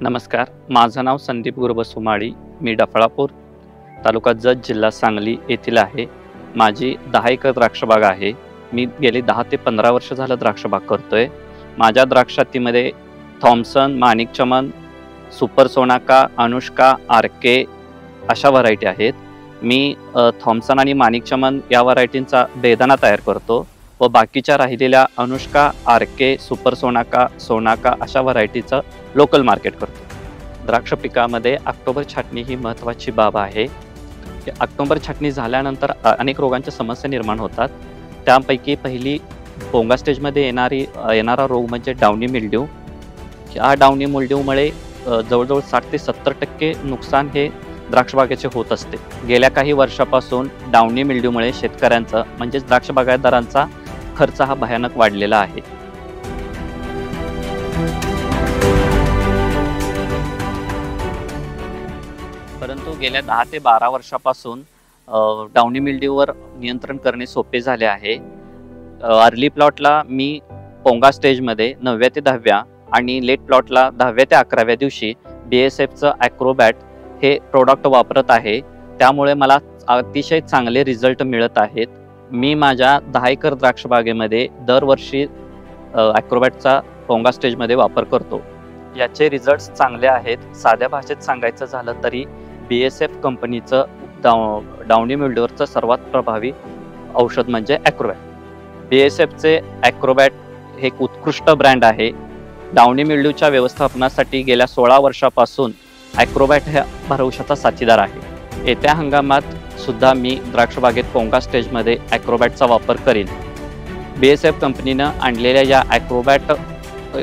नमस्कार, माझं नाव संदीप गुरुबसू माळी. मी डफळापूर, तालुका जत, जिल्हा सांगली येथील आहे. माझी 10 एकर द्राक्षबाग आहे. मी गेली 10 ते 15 वर्ष झालं द्राक्षबाग करतोय. माझ्या द्राक्षातीमध्ये थॉम्सन, माणिक चमन, सुपर सोनाका, अनुष्का, आरके अशा व्हरायटी आहेत. मी थॉम्सन आणि माणिक चमन या व्हरायटींचा बेदाणा तयार करतो व बाकीच्या राहिलेल्या अनुष्का, आरके, सुपर सोनाका, सोनाका अशा व्हरायटीचं लोकल मार्केट करतो. द्राक्ष पिकामध्ये ऑक्टोबर छाटणी ही महत्त्वाची बाब आहे. ऑक्टोबर छाटणी झाल्यानंतर अनेक रोगांच्या समस्या निर्माण होतात. त्यापैकी पहिली पोंगा स्टेजमध्ये येणारा रोग म्हणजे डाउनी मिल्ड्यू. या डाउनी मिल्ड्यूमुळे जवळजवळ 60 ते 70% नुकसान हे द्राक्षबागेचे होत असते. गेल्या काही वर्षापासून डाउनी मिल्ड्यूमुळे शेतकऱ्यांचं म्हणजेच द्राक्ष बागायतदारांचा खर्च हा भयानक वाढलेला आहे. परंतु गेल्या 10 ते 12 वर्षापासून डाउनी मिल्ड्यूवर नियंत्रण करणे सोपे झाले आहे. अर्ली प्लॉटला मी पोंगा स्टेजमध्ये 9व्या ते 10व्या आणि लेट प्लॉटला 10व्या ते 11व्या दिवशी BASFचं ॲक्रोबॅट हे प्रोडक्ट वापरत आहे. त्यामुळे मला अतिशय चांगले रिझल्ट मिळत आहेत. मी माझ्या 10 एकर द्राक्षबागेमध्ये दरवर्षी ॲक्रोबॅटचा पोंगा स्टेजमध्ये वापर करतो. याचे रिझल्ट्स चांगले आहेत. साध्या भाषेत सांगायचं झालं तरी BASF कंपनीचं डाउनी मिल्ड्यूवरचं सर्वात प्रभावी औषध म्हणजे ॲक्रोबॅट. BASFचे ॲक्रोबॅट हे एक उत्कृष्ट ब्रँड आहे. डाउनी मिल्ड्यूच्या व्यवस्थापनासाठी गेल्या 16 वर्षापासून ॲक्रोबॅट हा भरवशाचा साथीदार आहे. येत्या हंगामात सुद्धा मी द्राक्षबागेत पोंगा स्टेजमध्ये ॲक्रोबॅटचा वापर करीन. BASF कंपनीनं आणलेल्या या ॲक्रोबॅट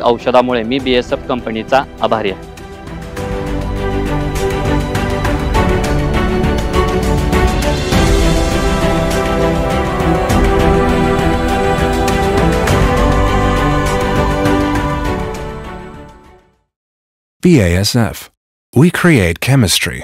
औषधामुळे मी BASF कंपनीचा आभारी आहे. BASF. We create chemistry.